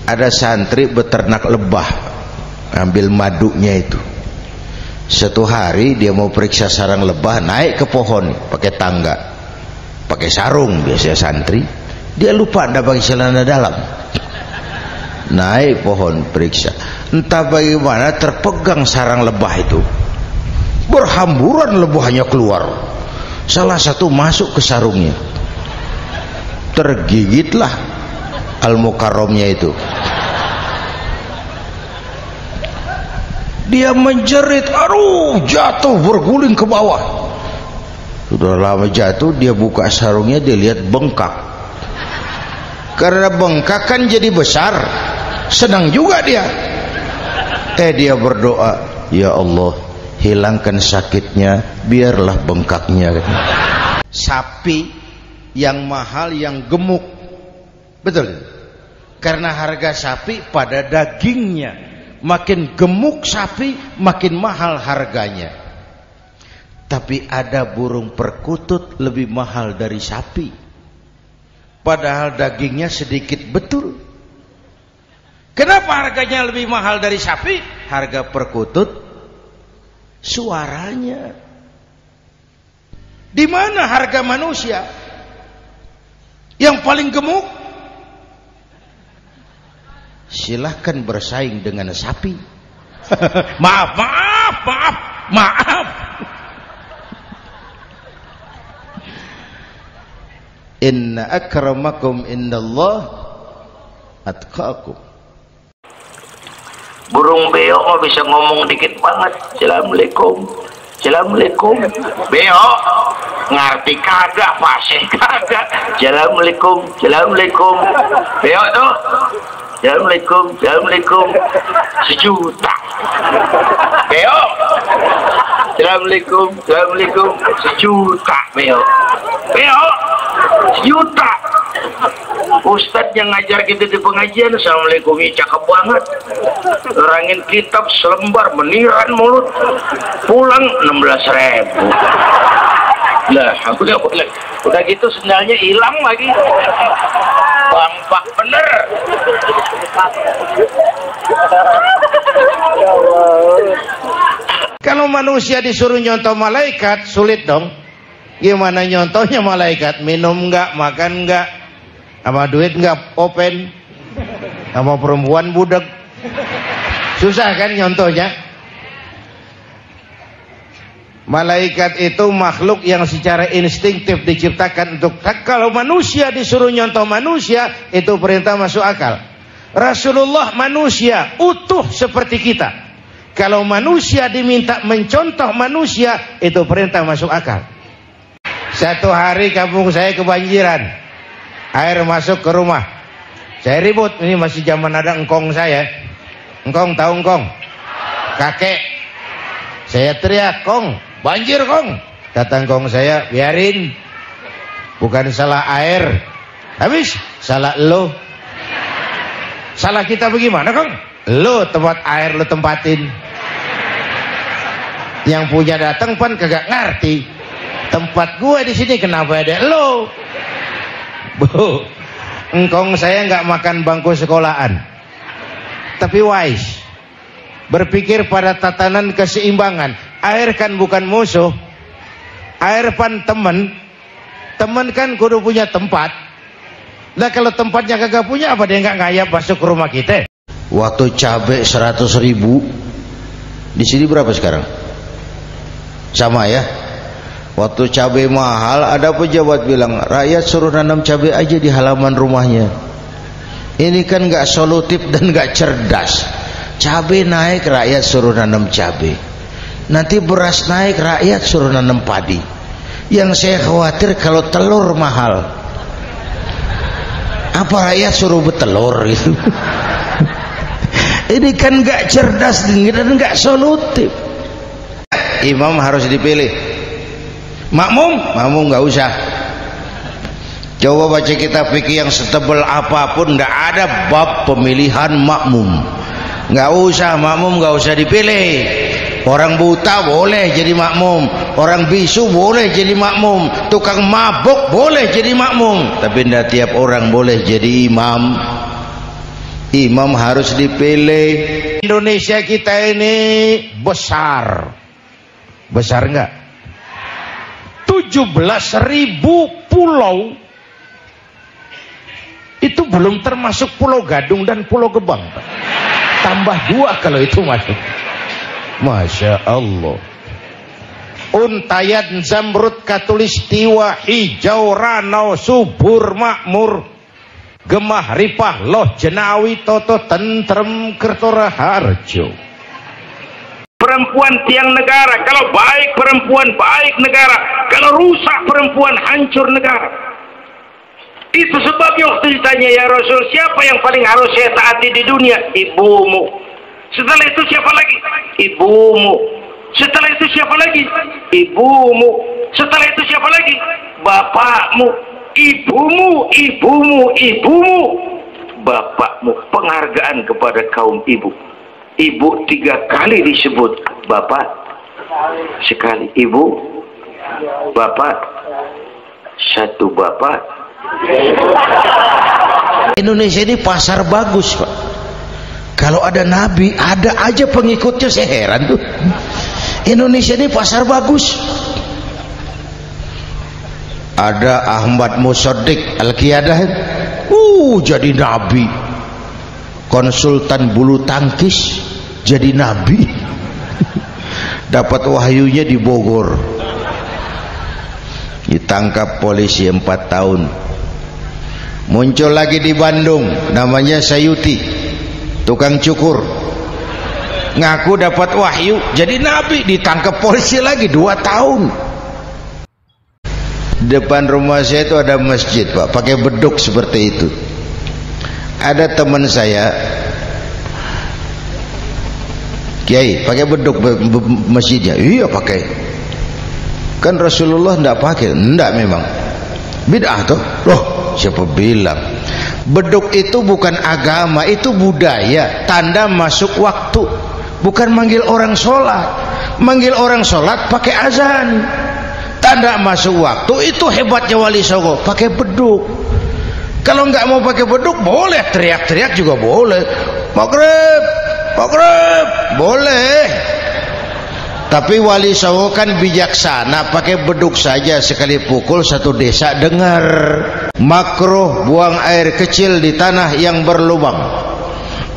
Ada santri beternak lebah, ambil madunya itu. Satu hari dia mau periksa sarang lebah, naik ke pohon pakai tangga, pakai sarung biasanya santri. Dia lupa tidak pakai celana dalam. Naik pohon periksa, entah bagaimana terpegang sarang lebah itu, berhamburan lebahnya keluar. Salah satu masuk ke sarungnya, tergigitlah al-mukarramnya itu. Dia menjerit, aduh, jatuh berguling ke bawah. Sudah lama jatuh, dia buka sarungnya, dia lihat bengkak. Karena bengkak kan jadi besar, senang juga dia. Dia berdoa, ya Allah, hilangkan sakitnya, biarlah bengkaknya. Sapi yang mahal, yang gemuk, betul? Karena harga sapi pada dagingnya. Makin gemuk sapi, makin mahal harganya. Tapi ada burung perkutut lebih mahal dari sapi, padahal dagingnya sedikit betul. Kenapa harganya lebih mahal dari sapi? Harga perkutut suaranya. Di mana harga manusia yang paling gemuk? Silahkan bersaing dengan sapi. Maaf. Inna akramakum indallah atqakum. Burung beo bisa ngomong dikit banget. Assalamualaikum. Assalamualaikum. Beo ngerti kagak, fasih kagak. Assalamualaikum. Assalamualaikum. Beo tuh. Assalamualaikum. Assalamualaikum. 1 juta. Beo. Assalamualaikum. Assalamualaikum. 1 juta. Beo. Beo. 1 juta. Ustadz yang ngajar kita di pengajian, assalamualaikum, cakep banget, nerangin kitab selembar meniran mulut, pulang 16.000. Lah, udah gitu sendalnya hilang lagi. Bangpak bener. Kalau manusia disuruh nyontoh malaikat, sulit dong. Gimana nyontohnya malaikat? Minum enggak, makan enggak, sama duit enggak open, sama perempuan budak, susah kan nyontohnya. Malaikat itu makhluk yang secara instinktif diciptakan untuk, kalau manusia disuruh nyontoh manusia, itu perintah masuk akal. Rasulullah manusia utuh seperti kita. Kalau manusia diminta mencontoh manusia, itu perintah masuk akal. Satu hari kampung saya kebanjiran, air masuk ke rumah. Saya ribut, ini masih zaman ada engkong saya. Engkong, tahu engkong? Kakek. Saya teriak, kong, banjir kong. Kata engkong saya, biarin, bukan salah air, habis salah lo. Salah kita bagaimana kong? Lo tempat air lo tempatin. Yang punya datang pun kagak ngerti. Tempat gue di sini kenapa ada lo? Bu, engkong saya nggak makan bangku sekolahan, tapi wise, berpikir pada tatanan keseimbangan. Air kan bukan musuh, air pan teman. Teman kan kudu punya tempat. Lah kalau tempatnya kagak punya, apa dia nggak ngayap masuk ke rumah kita? Waktu cabai 100.000, di sini berapa sekarang? Sama ya. Waktu cabai mahal, ada pejabat bilang, rakyat suruh nanam cabai aja di halaman rumahnya. Ini kan nggak solutif dan nggak cerdas. Cabai naik, rakyat suruh nanam cabai. Nanti beras naik, rakyat suruh nanam padi. Yang saya khawatir kalau telur mahal, apa rakyat suruh betelur gitu? Ini kan nggak cerdas dan nggak solutif. Imam harus dipilih. Makmum nggak usah. Coba baca kitab fikih yang setebal apapun, nggak ada bab pemilihan makmum. Nggak usah, makmum nggak usah dipilih. Orang buta boleh jadi makmum, orang bisu boleh jadi makmum, tukang mabuk boleh jadi makmum, tapi tidak tiap orang boleh jadi imam. Imam harus dipilih. Indonesia kita ini besar enggak? 17.000 pulau. Itu belum termasuk Pulau Gadung dan Pulau Gebang. Tambah 2 kalau itu masuk. Masya Allah. Untayan zamrud katulistiwa hijau ranau subur makmur gemah ripah loh jenawi toto tentrem kertora harjo. Perempuan tiang negara. Kalau baik perempuan baik negara, kalau rusak perempuan hancur negara. Itu sebabnya waktu ditanya, ya Rasul, siapa yang paling harus saya taati di dunia? Ibumu. Setelah itu siapa lagi? Ibumu. Setelah itu siapa lagi? Ibumu. Setelah itu siapa lagi? Bapakmu. Ibumu, ibumu, ibumu. Bapakmu. Penghargaan kepada kaum ibu. Ibu 3 kali disebut, bapak sekali, ibu, bapak, 1 bapak. Indonesia ini pasar bagus, Pak. Kalau ada nabi, ada aja pengikutnya. Saya heran tuh. Indonesia ini pasar bagus. Ada Ahmad Musaddiq Al-Qiyadah, jadi nabi. Konsultan bulu tangkis jadi nabi. Dapat wahyunya di Bogor. Ditangkap polisi 4 tahun. Muncul lagi di Bandung, namanya Sayuti, tukang cukur, ngaku dapat wahyu jadi nabi, ditangkap polisi lagi 2 tahun. Depan rumah saya itu ada masjid, Pak, pakai beduk seperti itu. Ada teman saya, kiai, pakai beduk masjidnya. Iya pakai. Kan Rasulullah tidak pakai. Tidak memang. Bid'ah tuh. Loh, siapa bilang? Beduk itu bukan agama, itu budaya, tanda masuk waktu. Bukan manggil orang sholat. Manggil orang sholat pakai azan. Tanda masuk waktu, itu hebatnya Wali Songo, pakai beduk. Kalau nggak mau pakai beduk boleh, teriak-teriak juga boleh. Maghrib, maghrib, boleh. Tapi Wali Songo kan bijaksana, pakai beduk saja, sekali pukul 1 desa dengar. Makruh buang air kecil di tanah yang berlubang.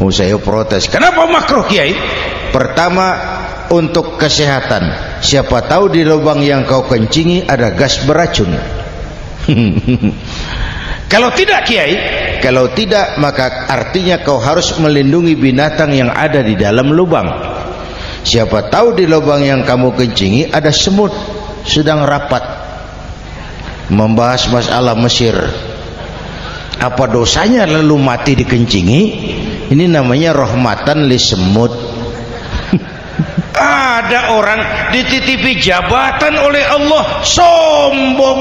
Saya protes. Kenapa makruh, Kiai? Pertama, untuk kesehatan. Siapa tahu di lubang yang kau kencingi ada gas beracun. Kalau tidak, Kiai, kalau tidak, maka artinya kau harus melindungi binatang yang ada di dalam lubang. Siapa tahu di lubang yang kamu kencingi ada semut sedang rapat membahas masalah Mesir. Apa dosanya lalu mati dikencingi? Ini namanya rahmatan li semut. Ada orang dititipi jabatan oleh Allah, sombong.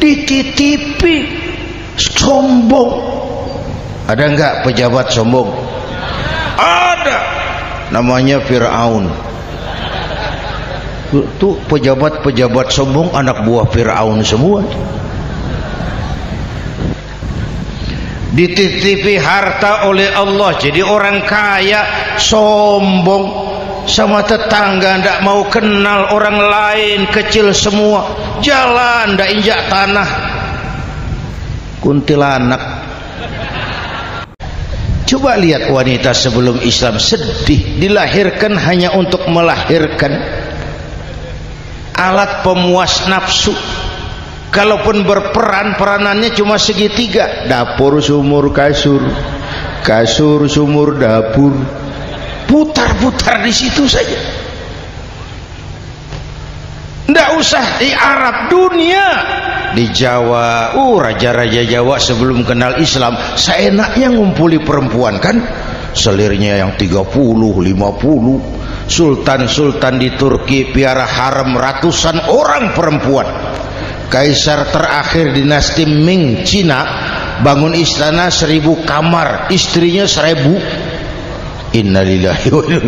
Dititipi, sombong. Ada enggak pejabat sombong? Ada. Namanya Fir'aun. Itu pejabat-pejabat sombong anak buah Fir'aun semua. Dititipi harta oleh Allah, jadi orang kaya, sombong. Sama tetangga ndak mau kenal orang lain, kecil semua, jalan ndak injak tanah. Kuntilanak. Coba lihat wanita sebelum Islam, sedih, dilahirkan hanya untuk melahirkan, alat pemuas nafsu. Kalaupun berperan, peranannya cuma segitiga, dapur sumur kasur, kasur sumur dapur, putar-putar di situ saja. Nggak usah di Arab, dunia, di Jawa. Raja-raja Jawa sebelum kenal Islam seenaknya ngumpuli perempuan kan, selirnya yang 30, 50. Sultan-sultan di Turki piara harem ratusan orang perempuan. Kaisar terakhir dinasti Ming Cina bangun istana 1000 kamar, istrinya 1000. Innalillahi wa inna ilaihi raji'un.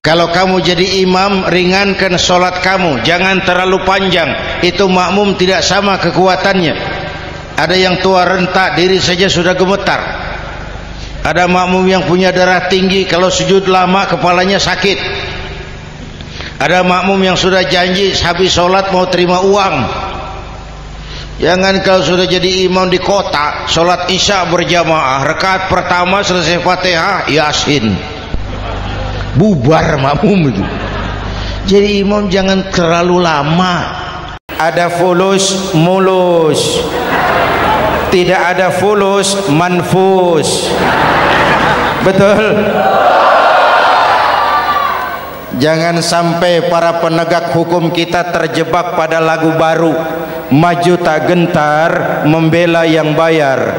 Kalau kamu jadi imam, ringankan sholat kamu, jangan terlalu panjang. Itu makmum tidak sama kekuatannya. Ada yang tua renta, diri saja sudah gemetar. Ada makmum yang punya darah tinggi, kalau sujud lama kepalanya sakit. Ada makmum yang sudah janji habis sholat mau terima uang. Jangan kalau sudah jadi imam di kota, sholat isya berjamaah, rakaat pertama selesai Fatihah, Yasin, bubar makmum itu. Jadi imam jangan terlalu lama. Ada fulus mulus, tidak ada fulus manfus. Betul? Jangan sampai para penegak hukum kita terjebak pada lagu baru, maju tak gentar membela yang bayar.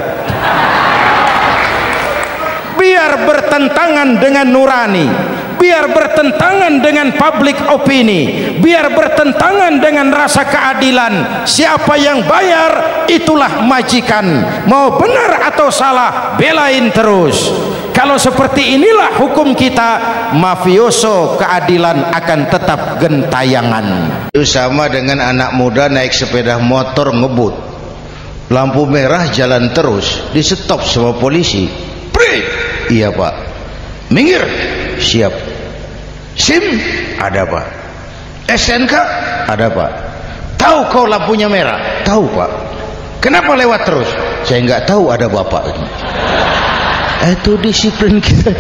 Biar bertentangan dengan nurani, biar bertentangan dengan public opini, biar bertentangan dengan rasa keadilan. Siapa yang bayar itulah majikan. Mau benar atau salah, belain terus. Kalau seperti inilah hukum kita, mafioso keadilan akan tetap gentayangan. Itu sama dengan anak muda naik sepeda motor ngebut, lampu merah jalan terus, di stop sama polisi. Break. Iya pak. Minggir. Siap. SIM ada pak. SNK ada pak. Tahu kau lampunya merah? Tahu pak. Kenapa lewat terus? Saya nggak tahu, ada bapak. Itu disiplin kita.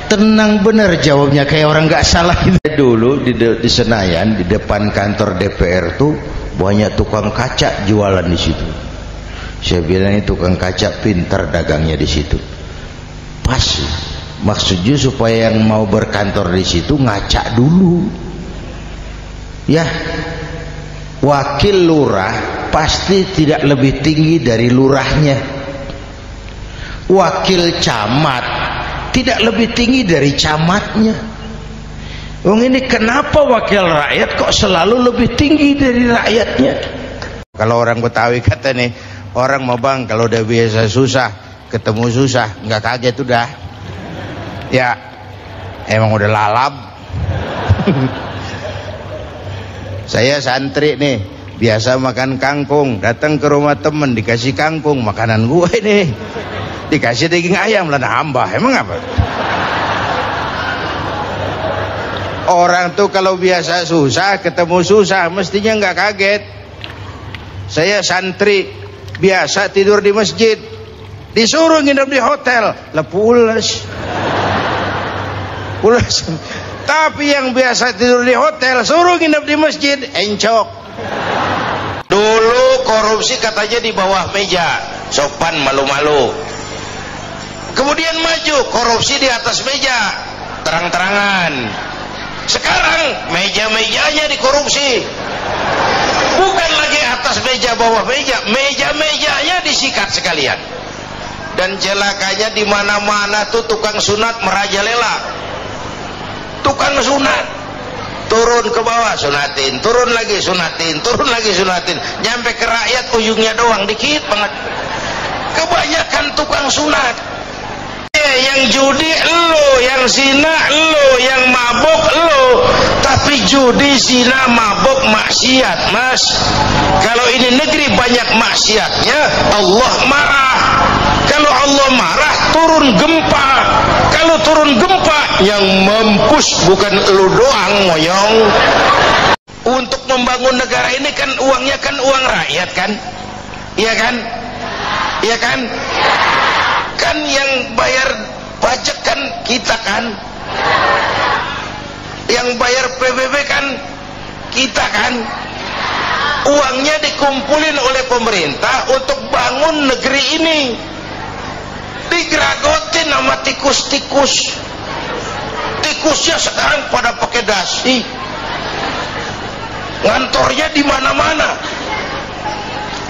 Tenang bener jawabnya, kayak orang nggak salah. Dulu di Senayan, di depan kantor DPR tuh banyak tukang kaca jualan di situ. Saya bilang ini tukang kaca pintar dagangnya di situ. Pas, maksudnya supaya yang mau berkantor di situ ngaca dulu. Ya, wakil lurah pasti tidak lebih tinggi dari lurahnya. Wakil camat tidak lebih tinggi dari camatnya. Wong ini kenapa wakil rakyat kok selalu lebih tinggi dari rakyatnya? Kalau orang Betawi kata nih, orang mau bang kalau udah biasa susah, ketemu susah, nggak kaget udah. Ya, emang udah lalap. Saya santri nih, biasa makan kangkung, datang ke rumah temen dikasih kangkung, makanan gue nih, dikasih daging ayam lah nambah. Emang apa? Orang tuh kalau biasa susah ketemu susah mestinya nggak kaget. Saya santri biasa tidur di masjid, disuruh nginep di hotel, lah pulas. Tapi yang biasa tidur di hotel suruh nginep di masjid, encok. Dulu korupsi katanya di bawah meja, sopan malu-malu. Kemudian maju korupsi di atas meja, terang-terangan. Sekarang meja-mejanya dikorupsi. Bukan lagi atas meja bawah meja, meja-mejanya disikat sekalian. Dan celakanya di mana-mana tuh tukang sunat merajalela. Tukang sunat turun ke bawah sunatin, turun lagi sunatin, turun lagi sunatin, nyampe ke rakyat ujungnya doang dikit banget. Kebanyakan tukang sunat. Yang judi elo, yang zina elo, yang mabuk elo. Tapi judi, zina, mabuk, maksiat, mas. Kalau ini negeri banyak maksiatnya, Allah marah. Kalau Allah marah, turun gempa. Kalau turun gempa, yang mampus bukan elu doang, moyong. Untuk membangun negara ini kan uangnya kan uang rakyat kan? Iya kan? Iya kan? Kan yang bayar pajak kan kita kan, yang bayar PBB kan kita kan. Uangnya dikumpulin oleh pemerintah untuk bangun negeri ini, digeragotin sama tikus-tikus. Tikusnya sekarang pada pakai dasi, ngantornya di mana-mana.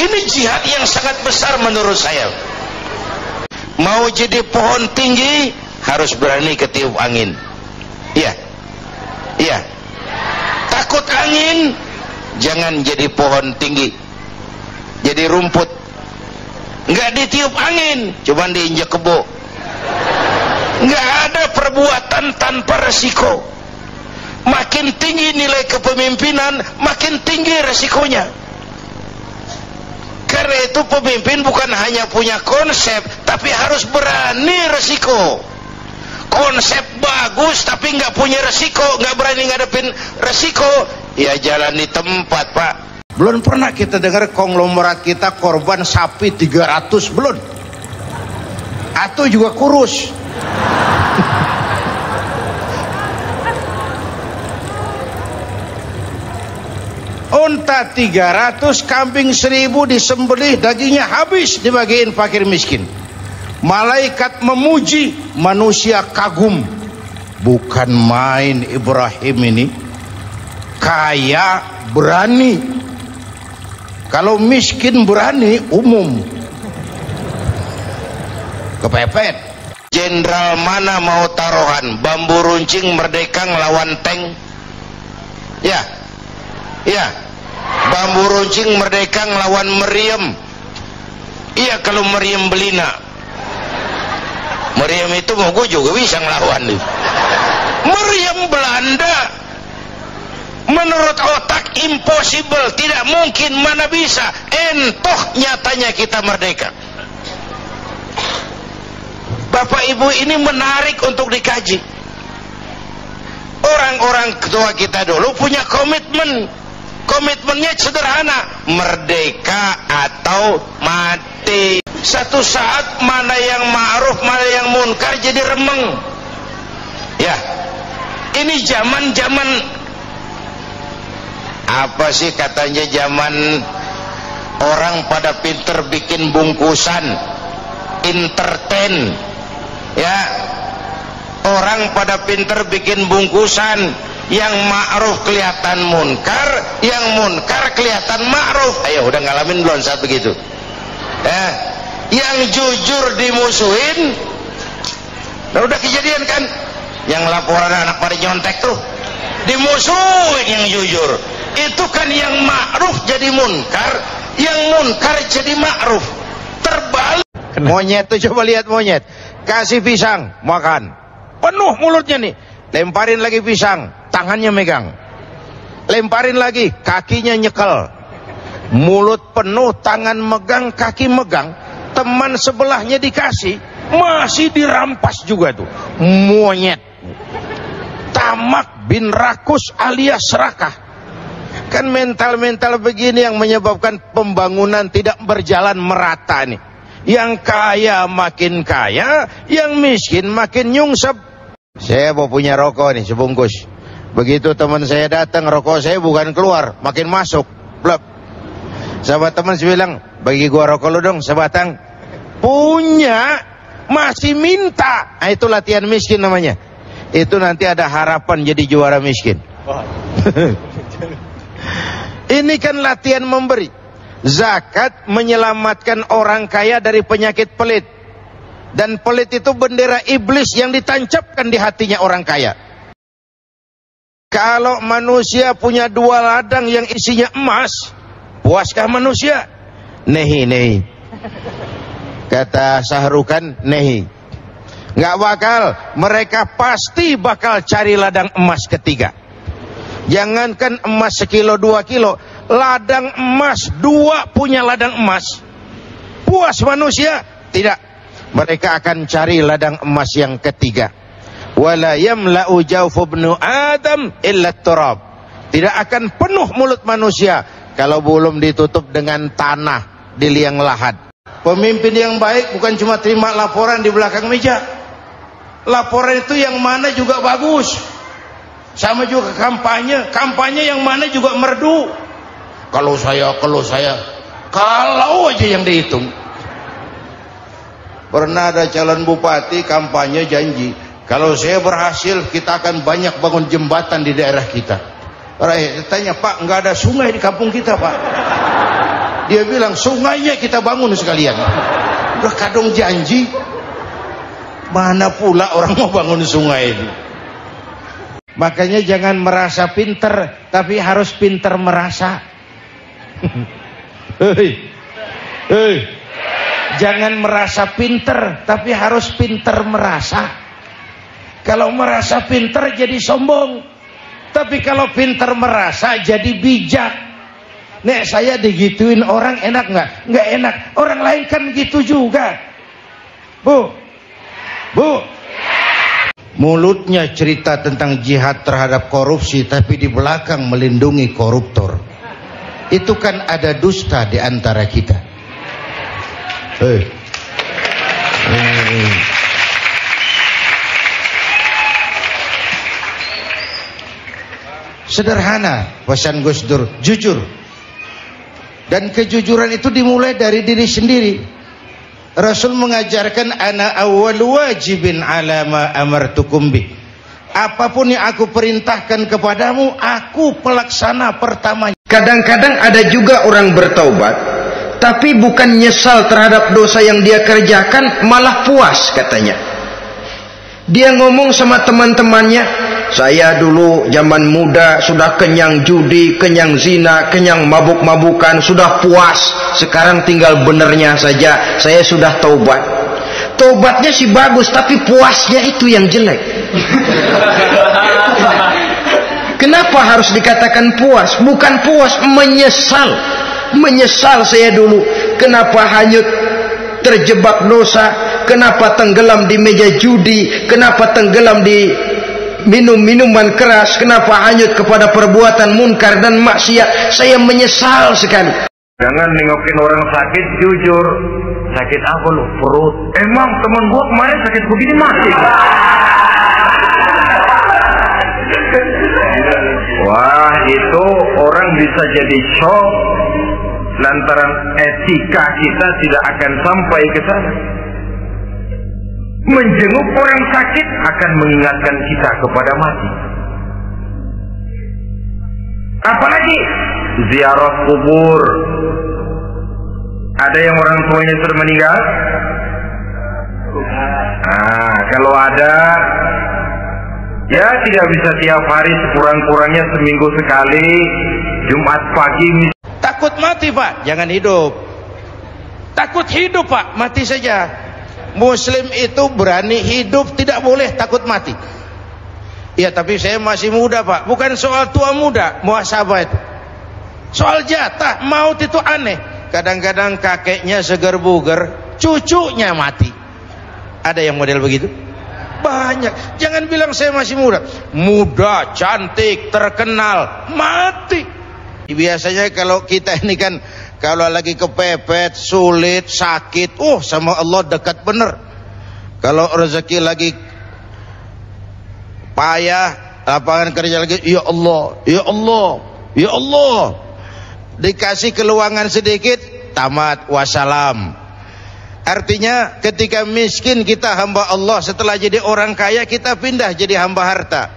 Ini jihad yang sangat besar menurut saya. Mau jadi pohon tinggi harus berani ketiup angin. Iya, iya. Takut angin, jangan jadi pohon tinggi, jadi rumput. Nggak ditiup angin, cuman diinjak kebo. Nggak ada perbuatan tanpa resiko. Makin tinggi nilai kepemimpinan, makin tinggi resikonya. Karena itu pemimpin bukan hanya punya konsep, tapi harus berani resiko. Konsep bagus tapi nggak punya resiko, nggak berani ngadepin resiko, ya jalan di tempat, Pak. Belum pernah kita dengar konglomerat kita korban sapi 300, belum. Atau juga kurus. Unta 300, kambing 1000 disembelih, dagingnya habis dibagiin fakir miskin. Malaikat memuji, manusia kagum. Bukan main Ibrahim ini. Kaya berani. Kalau miskin berani umum. Kepepet. Jenderal mana mau taruhan? Bambu runcing Merdeka ngelawan tank? Ya. Ya. Bambu runcing Merdeka ngelawan Meriam. Iya kalau Meriam Belina. Meriam itu mau gue juga bisa ngelawan nih. Meriam Belanda. Menurut otak impossible, tidak mungkin, mana bisa. Entoh nyatanya kita merdeka. Bapak Ibu, ini menarik untuk dikaji. Orang-orang tua kita dulu punya komitmen. Komitmennya sederhana, merdeka atau mati. Satu saat mana yang ma'ruf, mana yang munkar jadi remeng. Ya, ini zaman apa sih katanya, zaman orang pada pinter bikin bungkusan, entertain. Ya, orang pada pinter bikin bungkusan, yang ma'ruf kelihatan munkar, yang munkar kelihatan ma'ruf. Ayo udah ngalamin belum saat begitu? Yang jujur dimusuhin. Nah, udah kejadian kan? Yang laporan anak pada nyontek tuh dimusuhin yang jujur. Itu kan yang ma'ruf jadi munkar, yang munkar jadi ma'ruf. Terbalik. Monyet tuh, coba lihat monyet. Kasih pisang, makan. Penuh mulutnya nih. Lemparin lagi pisang, tangannya megang. Lemparin lagi, kakinya nyekel. Mulut penuh, tangan megang, kaki megang. Teman sebelahnya dikasih, masih dirampas juga tuh. Monyet. Tamak bin rakus alias serakah. Kan mental-mental begini yang menyebabkan pembangunan tidak berjalan merata nih. Yang kaya makin kaya, yang miskin makin nyungsep. Saya mau punya rokok nih sebungkus. Begitu teman saya datang, rokok saya bukan keluar, makin masuk. Blep. Sahabat teman saya bilang, bagi gua rokok lu dong sebatang. Punya, masih minta. Nah, itu latihan miskin namanya. Itu nanti ada harapan jadi juara miskin. Ini kan latihan memberi. Zakat menyelamatkan orang kaya dari penyakit pelit. Dan pelit itu bendera iblis yang ditancapkan di hatinya orang kaya. Kalau manusia punya 2 ladang yang isinya emas, puaskah manusia? Nehi. Kata Sahrukan, nehi. Nggak bakal. Mereka pasti bakal cari ladang emas ketiga. Jangankan emas 1 kilo 2 kilo, ladang emas 2 punya ladang emas. Puas manusia? Tidak. Mereka akan cari ladang emas yang ketiga. Wala yamla'u jawfu ibnu Adam illa turab. Tidak akan penuh mulut manusia kalau belum ditutup dengan tanah di liang lahat. Pemimpin yang baik bukan cuma terima laporan di belakang meja. Laporan itu yang mana juga bagus. Sama juga kampanye. Kampanye yang mana juga merdu. Kalau saya. Kalau aja yang dihitung. Pernah ada calon bupati kampanye janji, kalau saya berhasil kita akan banyak bangun jembatan di daerah kita. Rakyat tanya, Pak, nggak ada sungai di kampung kita, Pak. Dia bilang, sungainya kita bangun sekalian. Udah kadung janji. Mana pula orang mau bangun sungai itu. Makanya jangan merasa pinter, tapi harus pinter merasa. Jangan merasa pinter, tapi harus pinter merasa. Kalau merasa pintar jadi sombong. Tapi kalau pintar merasa jadi bijak. Nek saya digituin orang enak nggak? Nggak enak. Orang lain kan gitu juga. Bu. Mulutnya cerita tentang jihad terhadap korupsi, tapi di belakang melindungi koruptor. Itu kan ada dusta di antara kita. Sederhana pesan Gus Dur, jujur. Dan kejujuran itu dimulai dari diri sendiri. Rasul mengajarkan ana awwal wajibin ala ma amartukum bih. Apapun yang aku perintahkan kepadamu, aku pelaksana pertamanya. Kadang-kadang ada juga orang bertaubat, tapi bukan nyesal terhadap dosa yang dia kerjakan, malah puas katanya. Dia ngomong sama teman-temannya, saya dulu zaman muda sudah kenyang judi, kenyang zina, kenyang mabuk-mabukan, sudah puas. Sekarang tinggal benernya saja, saya sudah taubat. Taubatnya sih bagus, tapi puasnya itu yang jelek. Kenapa harus dikatakan puas? Bukan puas, menyesal. Menyesal saya dulu. Kenapa hanyut terjebak dosa? Kenapa tenggelam di meja judi? Kenapa tenggelam di minum minuman keras? Kenapa hanyut kepada perbuatan munkar dan maksiat? Saya menyesal sekali. Jangan nengokin orang sakit, jujur. Sakit apa lu? Perut. Emang teman gua kemarin sakit begini mati. Wah, itu orang bisa jadi shock lantaran etika kita tidak akan sampai ke sana. Menjenguk orang sakit akan mengingatkan kita kepada mati. Apalagi ziarah kubur. Ada yang orang tuanya sudah meninggal? Kalau ada, ya tidak bisa tiap hari, sekurang-kurangnya seminggu sekali, Jumat pagi. Takut mati Pak, jangan hidup. Takut hidup Pak, mati saja. Muslim itu berani hidup, tidak boleh takut mati. Ya tapi saya masih muda Pak. Bukan soal tua muda, muhasabah itu. Soal jatah, maut itu aneh. Kadang-kadang kakeknya seger buger, cucunya mati. Ada yang model begitu? Banyak. Jangan bilang saya masih muda. Muda, cantik, terkenal, mati. Biasanya kalau kita ini kan, kalau lagi kepepet, sulit, sakit, sama Allah dekat bener. Kalau rezeki lagi payah, lapangan kerja lagi, ya Allah, ya Allah, ya Allah. Dikasih keluangan sedikit, tamat, wassalam. Artinya ketika miskin kita hamba Allah, setelah jadi orang kaya kita pindah jadi hamba harta.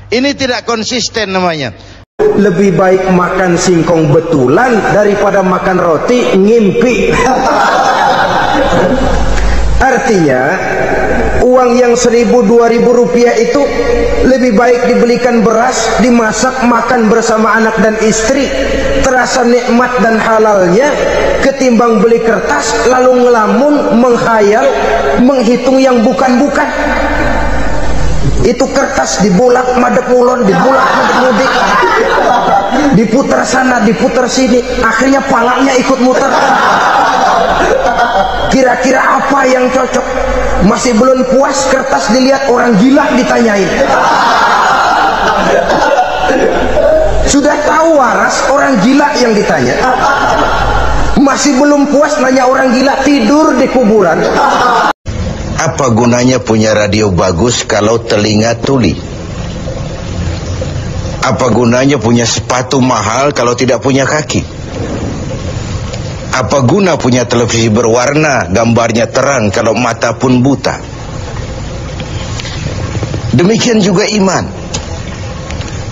Ini tidak konsisten namanya. Lebih baik makan singkong betulan daripada makan roti ngimpi. Artinya uang yang 1.000-2.000 rupiah itu lebih baik dibelikan beras, dimasak, makan bersama anak dan istri, terasa nikmat dan halalnya, ketimbang beli kertas lalu ngelamun, menghayal, menghitung yang bukan-bukan. Itu kertas dibolak madep ulon, dibolak madep mudik, diputar sana, diputar sini, akhirnya palanya ikut muter. Kira-kira apa yang cocok? Masih belum puas, kertas dilihat, orang gila ditanyain. Sudah tahu waras, orang gila yang ditanya. Masih belum puas, nanya orang gila, tidur di kuburan. Apa gunanya punya radio bagus kalau telinga tuli? Apa gunanya punya sepatu mahal kalau tidak punya kaki? Apa guna punya televisi berwarna, gambarnya terang kalau mata pun buta? Demikian juga iman.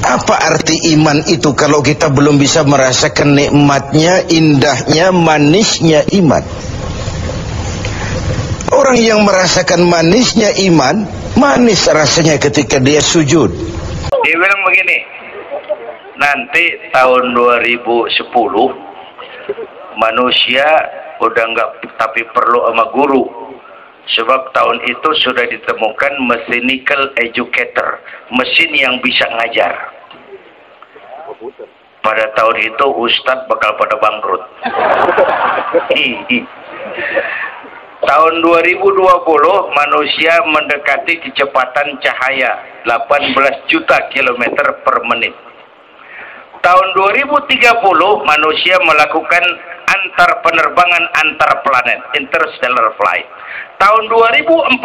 Apa arti iman itu kalau kita belum bisa merasakan nikmatnya, indahnya, manisnya iman? Orang yang merasakan manisnya iman, manis rasanya ketika dia sujud. Dia bilang begini, nanti tahun 2010 manusia udah nggak tapi perlu sama guru. Sebab tahun itu sudah ditemukan mechanical educator, mesin yang bisa ngajar. Pada tahun itu Ustadz bakal pada bangkrut. Tahun 2020 manusia mendekati kecepatan cahaya 18 juta kilometer per menit. Tahun 2030 manusia melakukan penerbangan antar planet, interstellar flight. Tahun 2040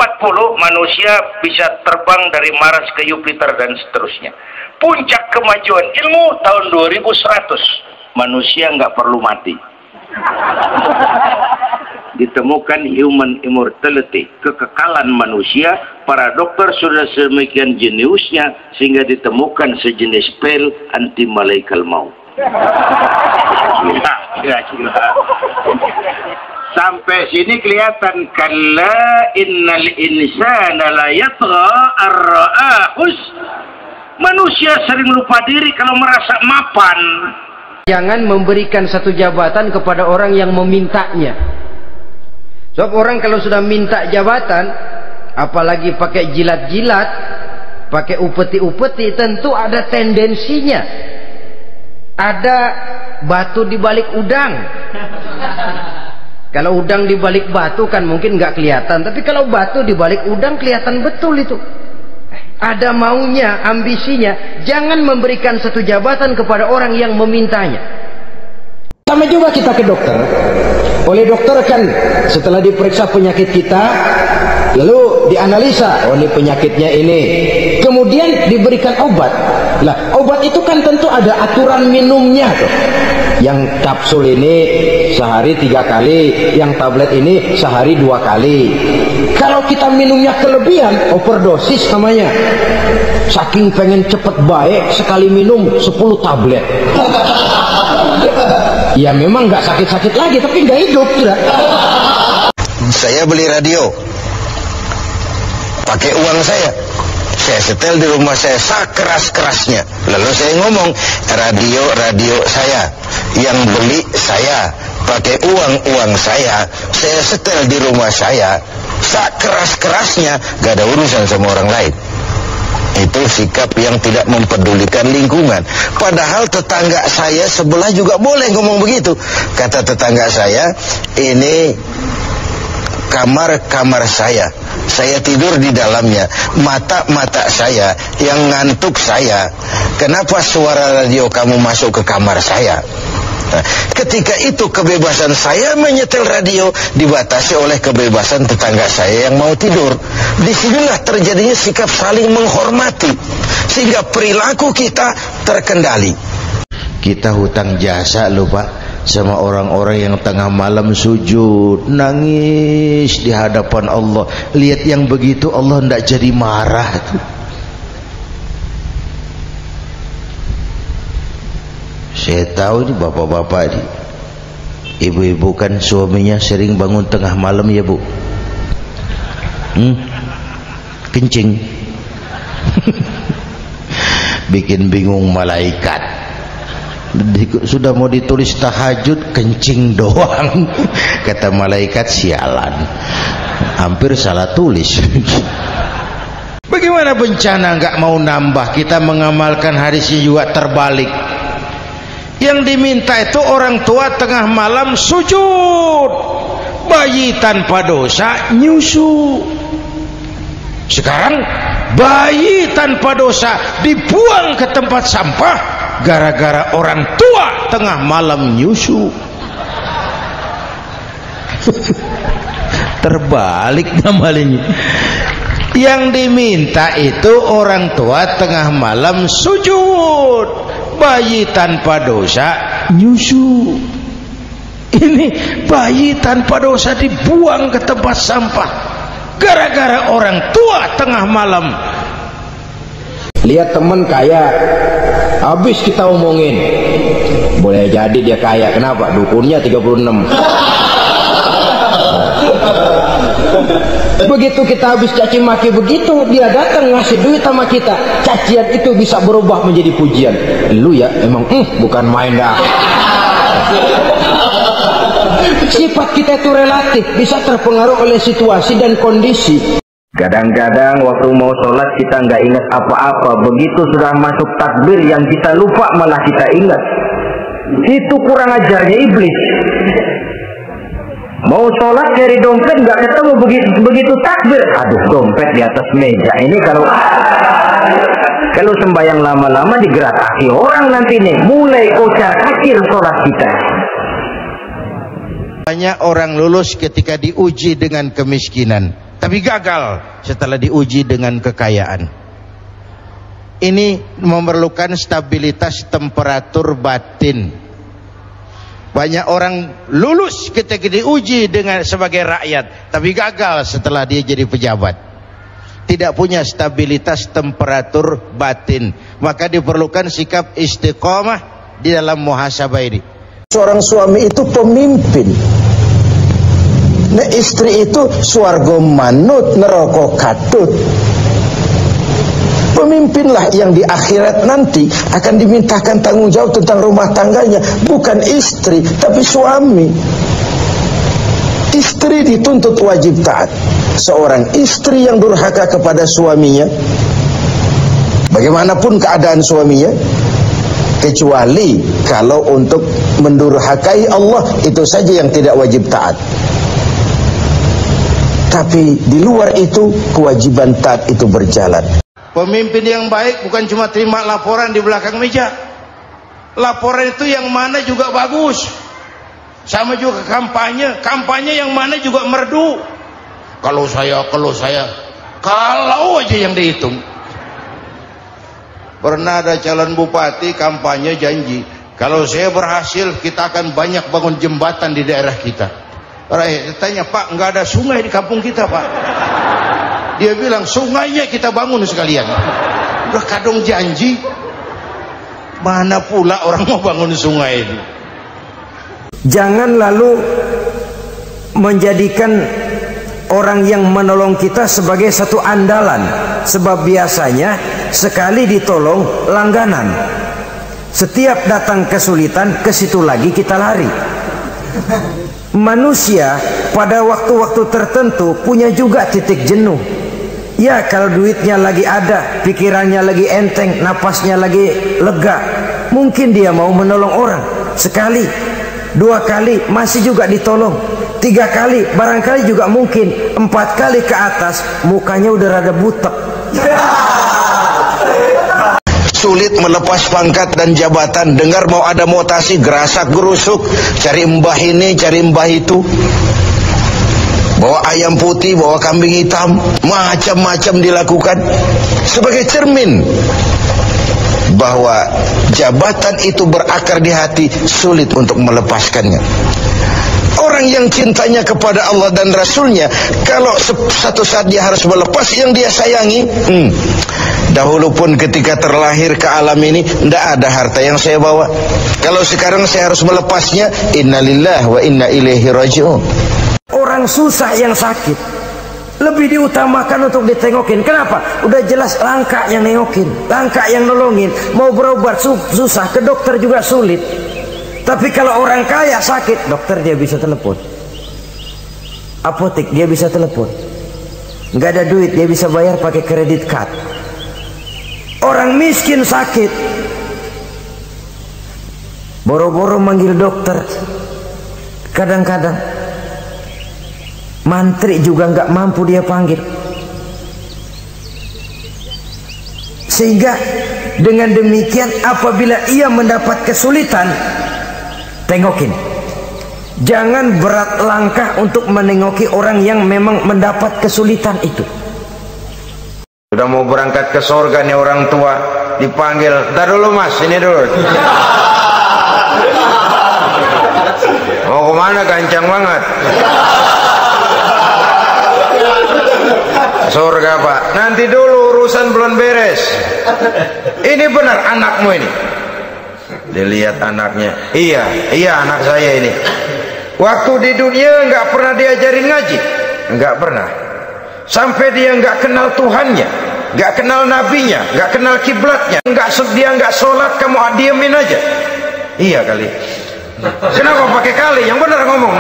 manusia bisa terbang dari Mars ke Jupiter dan seterusnya. Puncak kemajuan ilmu tahun 2100, manusia nggak perlu mati. Ditemukan human immortality, kekekalan manusia. Para dokter sudah sedemikian jeniusnya sehingga ditemukan sejenis pil anti malaikal maut. Gila. Sampai sini kelihatan, kalla innal insana la yatgha ar-ra'ahus. Manusia sering lupa diri kalau merasa mapan. Jangan memberikan satu jabatan kepada orang yang memintanya. Sebab orang kalau sudah minta jabatan, apalagi pakai jilat-jilat, pakai upeti-upeti, tentu ada tendensinya. Ada batu di balik udang. Kalau udang di balik batu kan mungkin nggak kelihatan, tapi kalau batu di balik udang kelihatan betul itu. Ada maunya, ambisinya. Jangan memberikan satu jabatan kepada orang yang memintanya. Sama juga kita ke dokter. Oleh dokter kan setelah diperiksa penyakit kita, lalu dianalisa, oh ini penyakitnya ini. Kemudian diberikan obat. Lah, obat itu kan tentu ada aturan minumnya tuh. Yang kapsul ini sehari 3 kali, yang tablet ini sehari 2 kali. Kalau kita minumnya kelebihan, overdosis namanya. Saking pengen cepet baik, sekali minum 10 tablet. Ya memang nggak sakit-sakit lagi, tapi nggak hidup sudah. Saya beli radio pakai uang saya setel di rumah saya sekeras-kerasnya. Lalu saya ngomong, radio saya yang beli saya, pakai uang saya setel di rumah saya sekeras-kerasnya, gak ada urusan sama orang lain. Itu sikap yang tidak mempedulikan lingkungan. Padahal tetangga saya sebelah juga boleh ngomong begitu. Kata tetangga saya, ini kamar saya tidur di dalamnya, mata saya yang ngantuk saya. Kenapa suara radio kamu masuk ke kamar saya? Nah, ketika itu kebebasan saya menyetel radio dibatasi oleh kebebasan tetangga saya yang mau tidur. Disinilah terjadinya sikap saling menghormati, sehingga perilaku kita terkendali. Kita hutang jasa loh Pak sama orang-orang yang tengah malam sujud, nangis di hadapan Allah. Lihat yang begitu Allah tidak jadi marah tuh. Saya tahu ini bapak-bapak ini, ibu-ibu kan suaminya sering bangun tengah malam ya Bu, kencing. Bikin bingung malaikat. Sudah mau ditulis tahajud, kencing doang. Kata malaikat, sialan, hampir salah tulis. Bagaimana bencana nggak mau nambah, kita mengamalkan hadisnya juga terbalik. Yang diminta itu orang tua tengah malam sujud, bayi tanpa dosa nyusu. Sekarang bayi tanpa dosa dibuang ke tempat sampah gara-gara orang tua tengah malam nyusu. Terbalik namanya. Yang diminta itu orang tua tengah malam sujud, bayi tanpa dosa nyusu. Ini bayi tanpa dosa dibuang ke tempat sampah gara-gara orang tua tengah malam. Lihat teman kaya, habis kita omongin, boleh jadi dia kaya. Kenapa? Dukunnya 36. Begitu kita habis caci maki begitu, dia datang ngasih duit sama kita. Cacian itu bisa berubah menjadi pujian. Lu ya emang bukan main dah. Sifat kita itu relatif, bisa terpengaruh oleh situasi dan kondisi. Kadang-kadang waktu mau sholat kita nggak ingat apa-apa. Begitu sudah masuk takbir yang kita lupa malah kita ingat. Itu kurang ajarnya iblis. Mau sholat cari dompet nggak ketemu, begitu takbir, aduh dompet di atas meja. Ini kalau sembahyang lama-lama digerakkan orang nanti nih mulai kocar kacir sholat kita. Banyak orang lulus ketika diuji dengan kemiskinan, tapi gagal setelah diuji dengan kekayaan. Ini memerlukan stabilitas temperatur batin. Banyak orang lulus ketika diuji dengan sebagai rakyat, tapi gagal setelah dia jadi pejabat. Tidak punya stabilitas temperatur batin. Maka diperlukan sikap istiqomah di dalam muhasabah ini. Seorang suami itu pemimpin. Nah, istri itu swarga manut neraka katut. Pemimpinlah yang di akhirat nanti akan dimintakan tanggung jawab tentang rumah tangganya, bukan istri tapi suami. Istri dituntut wajib taat. Seorang istri yang durhaka kepada suaminya, bagaimanapun keadaan suaminya, kecuali kalau untuk mendurhakai Allah, itu saja yang tidak wajib taat. Tapi di luar itu kewajiban taat itu berjalan. Pemimpin yang baik bukan cuma terima laporan di belakang meja. Laporan itu yang mana juga bagus. Sama juga kampanye. Kampanye yang mana juga merdu. Kalau aja yang dihitung. Pernah ada calon bupati kampanye janji, kalau saya berhasil kita akan banyak bangun jembatan di daerah kita. Rakyat tanya, Pak, nggak ada sungai di kampung kita, Pak. Dia bilang, sungainya kita bangun sekalian. Udah kadung janji, mana pula orang mau bangun sungai itu. Jangan lalu menjadikan orang yang menolong kita sebagai satu andalan. Sebab biasanya sekali ditolong langganan. Setiap datang kesulitan, ke situ lagi kita lari. Manusia pada waktu-waktu tertentu punya juga titik jenuh. Ya, kalau duitnya lagi ada, pikirannya lagi enteng, napasnya lagi lega, mungkin dia mau menolong orang. Sekali, dua kali masih juga ditolong, 3 kali barangkali juga mungkin, 4 kali ke atas mukanya udah rada butek. Sulit melepas pangkat dan jabatan. Dengar mau ada mutasi, gerasak gerusuk, cari mbah ini, cari mbah itu, bawa ayam putih, bawa kambing hitam, macam-macam dilakukan sebagai cermin bahwa jabatan itu berakar di hati, sulit untuk melepaskannya. Orang yang cintanya kepada Allah dan Rasulnya, kalau satu saat dia harus melepas yang dia sayangi, dahulu pun ketika terlahir ke alam ini tidak ada harta yang saya bawa. Kalau sekarang saya harus melepasnya, innalillahi wa inna ilaihi raji'un. Orang susah yang sakit lebih diutamakan untuk ditengokin. Kenapa? Udah jelas langka yang nengokin, langka yang nolongin. Mau berobat susah, ke dokter juga sulit. Tapi kalau orang kaya sakit, dokter dia bisa telepon, apotek dia bisa telepon, nggak ada duit dia bisa bayar pakai kredit card. Orang miskin sakit, boro-boro manggil dokter, kadang-kadang mantri juga nggak mampu dia panggil. Sehingga dengan demikian apabila ia mendapat kesulitan, tengokin. Jangan berat langkah untuk menengoki orang yang memang mendapat kesulitan itu. Sudah mau berangkat ke surga nih orang tua, dipanggil, "Ntar dulu Mas, ini dulu." Mau kemana, gancang banget? Surga Pak, nanti dulu urusan belum beres. Ini benar anakmu ini? Dilihat anaknya, iya anak saya ini. Waktu di dunia nggak pernah diajarin ngaji, nggak pernah. Sampai dia nggak kenal Tuhannya, nggak kenal nabinya, nggak kenal kiblatnya, dia nggak sholat, kamu diemin aja. Iya kali. Kenapa pakai kali? Yang benar ngomong.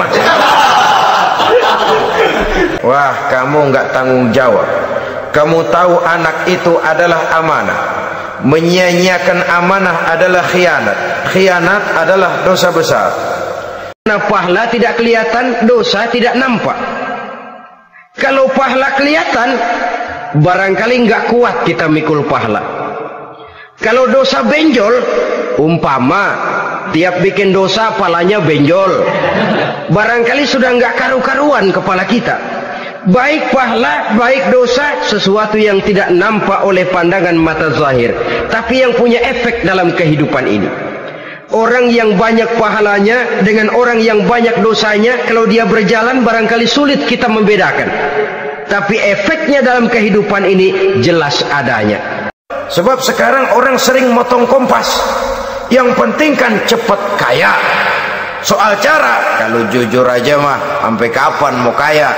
Wah, kamu nggak tanggung jawab. Kamu tahu anak itu adalah amanah. Menyia-nyiakan amanah adalah khianat. Khianat adalah dosa besar. Karena pahala tidak kelihatan, dosa tidak nampak. Kalau pahala kelihatan, barangkali nggak kuat kita mikul pahala. Kalau dosa benjol, umpama tiap bikin dosa palanya benjol, barangkali sudah nggak karu-karuan kepala kita. Baik pahala, baik dosa, sesuatu yang tidak nampak oleh pandangan mata zahir, tapi yang punya efek dalam kehidupan ini. Orang yang banyak pahalanya dengan orang yang banyak dosanya, kalau dia berjalan barangkali sulit kita membedakan. Tapi efeknya dalam kehidupan ini jelas adanya. Sebab sekarang orang sering motong kompas. Yang penting kan cepat kaya. Soal cara, kalau jujur aja mah, sampai kapan mau kaya?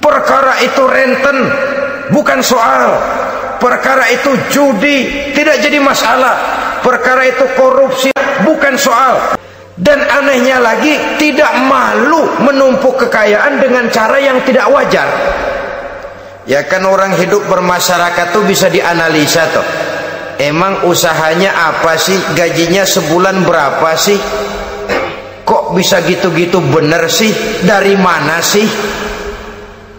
Perkara itu renten, bukan soal. Perkara itu judi, tidak jadi masalah. Perkara itu korupsi, bukan soal. Dan anehnya lagi, tidak malu menumpuk kekayaan dengan cara yang tidak wajar. Ya kan orang hidup bermasyarakat tuh bisa dianalisa tuh. Emang usahanya apa sih? Gajinya sebulan berapa sih? Kok bisa gitu-gitu bener sih? Dari mana sih?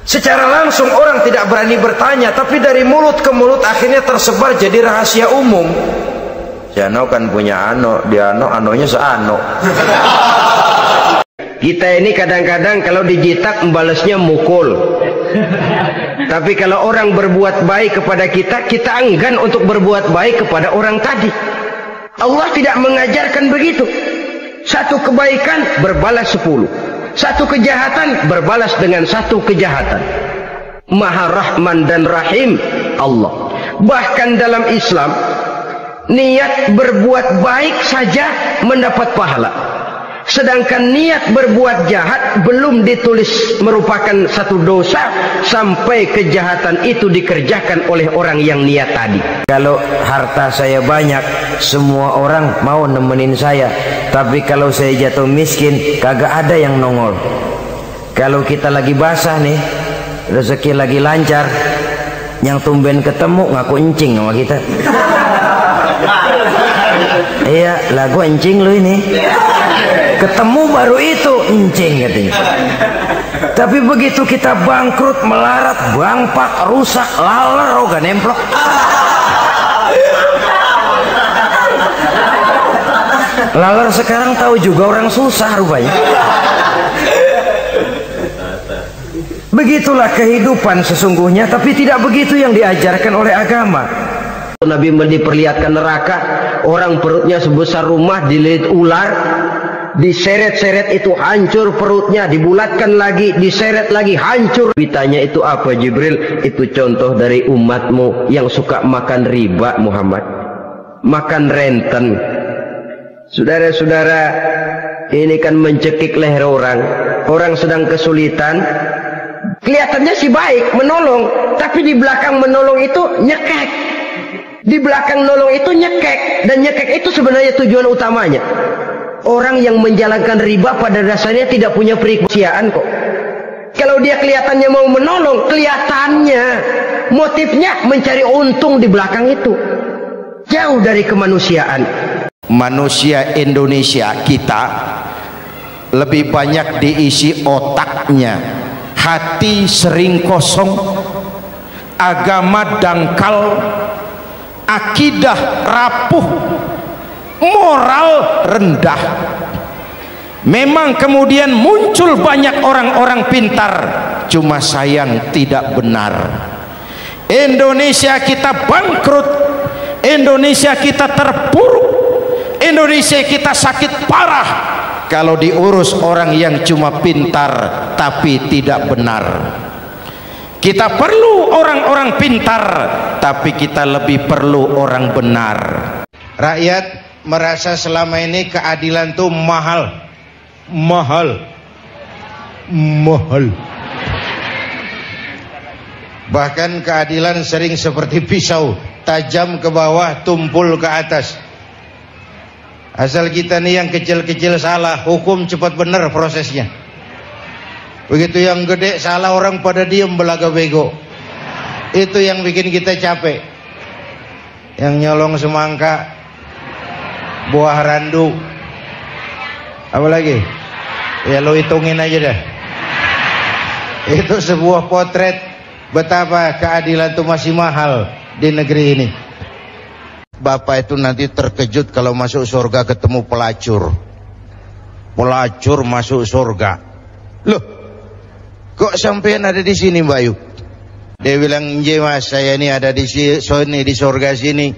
Secara langsung orang tidak berani bertanya, tapi dari mulut ke mulut akhirnya tersebar jadi rahasia umum. Si Ano kan punya Ano, dia Anonya seano. Kita ini kadang-kadang kalau dijitak membalasnya mukul. Tapi kalau orang berbuat baik kepada kita, kita enggan untuk berbuat baik kepada orang tadi. Allah tidak mengajarkan begitu. Satu kebaikan berbalas 10. Satu kejahatan berbalas dengan satu kejahatan. Maha Rahman dan Rahim Allah. Bahkan dalam Islam, niat berbuat baik saja mendapat pahala. Sedangkan niat berbuat jahat belum ditulis merupakan satu dosa sampai kejahatan itu dikerjakan oleh orang yang niat tadi. Kalau harta saya banyak, semua orang mau nemenin saya. Tapi kalau saya jatuh miskin, kagak ada yang nongol. Kalau kita lagi basah nih, rezeki lagi lancar, yang tumben ketemu ngaku encing sama kita. Iya, lagu encing lu ini. Ketemu baru itu encing katanya. Tapi begitu kita bangkrut, melarat, bangpak, rusak, laler, oga nemplok. Laler sekarang tahu juga orang susah rupanya. Begitulah kehidupan sesungguhnya, tapi tidak begitu yang diajarkan oleh agama. Nabi diperlihatkan neraka, orang perutnya sebesar rumah dililit ular, diseret-seret itu hancur perutnya, dibulatkan lagi, diseret lagi, hancur. Ditanya itu apa Jibril? Itu contoh dari umatmu yang suka makan riba Muhammad, makan renten. Saudara-saudara, ini kan mencekik leher orang. Orang sedang kesulitan, kelihatannya sih baik, menolong, tapi di belakang menolong itu nyekek. Di belakang nolong itu nyekek, dan nyekek itu sebenarnya tujuan utamanya. Orang yang menjalankan riba pada dasarnya tidak punya perikosiaan kok. Kalau dia kelihatannya mau menolong, kelihatannya motifnya mencari untung di belakang itu. Jauh dari kemanusiaan. Manusia Indonesia kita lebih banyak diisi otaknya, hati sering kosong, agama dangkal, akidah rapuh, moral rendah. Memang kemudian muncul banyak orang-orang pintar, cuma sayang tidak benar. Indonesia kita bangkrut, Indonesia kita terpuruk, Indonesia kita sakit parah kalau diurus orang yang cuma pintar tapi tidak benar. Kita perlu orang-orang pintar, tapi kita lebih perlu orang benar. Rakyat merasa selama ini keadilan tuh mahal. Bahkan keadilan sering seperti pisau, tajam ke bawah, tumpul ke atas. Asal kita nih yang kecil-kecil salah, hukum cepat benar prosesnya. Begitu yang gede salah, orang pada diem belaga bego. Itu yang bikin kita capek. Yang nyolong semangka, buah randu, apa lagi? Ya lo hitungin aja dah. Itu sebuah potret betapa keadilan itu masih mahal di negeri ini. Bapak itu nanti terkejut kalau masuk surga ketemu pelacur. Pelacur masuk surga. Loh, kok sampean ada di sini, Mbak Yu? Dia bilang, "Nje Mas, saya ini ada di sini, di surga sini.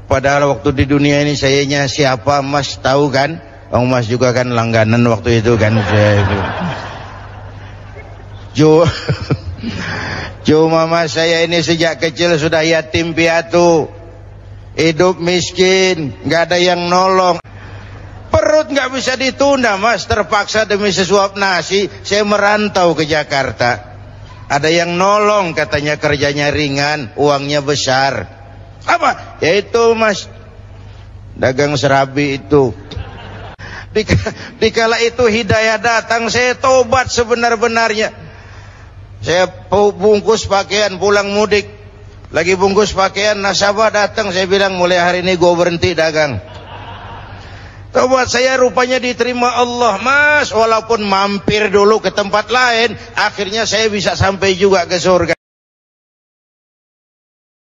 Padahal waktu di dunia ini sayanya siapa, Mas tahu kan? Oh, Mas juga kan langganan waktu itu kan." Cuma Mas, saya ini sejak kecil sudah yatim piatu, hidup miskin, nggak ada yang nolong. Perut nggak bisa ditunda, Mas. Terpaksa demi sesuap nasi saya merantau ke Jakarta. Ada yang nolong, katanya kerjanya ringan, uangnya besar. Apa? Yaitu Mas, dagang serabi itu. Dikala itu hidayah datang, saya tobat sebenar-benarnya. Saya bungkus pakaian pulang mudik. Lagi bungkus pakaian, nasabah datang, saya bilang mulai hari ini gue berhenti dagang. Tobat saya rupanya diterima Allah, Mas. Walaupun mampir dulu ke tempat lain, akhirnya saya bisa sampai juga ke surga.